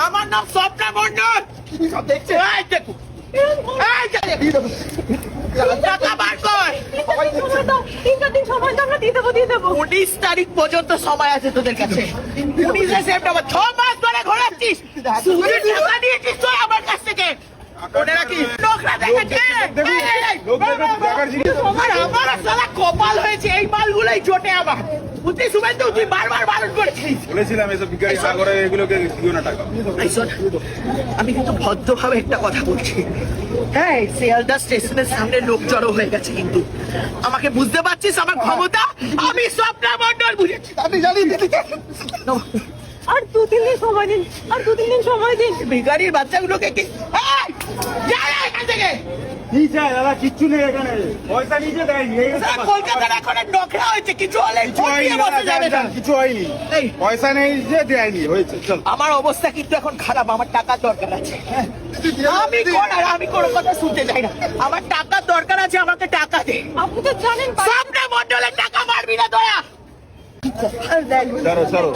আমার নাম স্বপ্না মন্ডল। টাকা বার কর। 19 তারিখ পর্যন্ত সময় আছে তোদের কাছে। 19 সেপ্টেম্বর 6 মাস ধরে ঘোরাচ্ছিস, টাকা নিয়েছিস তুই আমার কাছ থেকে। কপাল হয়েছে এই মালগুলোই জোটে আমার। তুই বারবার বারণ করেছিস। বলেছিলাম এসব ভিখারি সাগরে এগুলোকে দিও না টাকা। আমি কিন্তু ভদ্রভাবে একটা কথা বলছি। হ্যাঁ, শিয়ালদা স্টেশনের সামনে লোক জড়ো হয়ে গেছে, কিন্তু আমাকে বুঝতে পারছিস আমার ক্ষমতা। আমি স্বপ্না মন্ডল বুঝেছি। আমি জানি আর 2-3 দিন সময় দিন, আর 2-3 দিন সময় দিন। ভিখারির বাচ্চাগুলোকে কি কিচ্ছু নেই এখানে, পয়সা নিজে দেয়নি। কলকাতার এখন নোংরা হয়েছে, কিছু হলে কিছু হয়নি, পয়সা নেই যে দেয়নি, হয়েছে। চল, আমার অবস্থা কিন্তু এখন খারাপ, আমার টাকার দরকার আছে। আমি কোনো কথা শুনতে চাই না, আমার টাকার দরকার আছে, আমাকে টাকা দে। আপনি তো জানেন স্বপ্না মন্ডলের টাকা মারবি না দয়া। চলো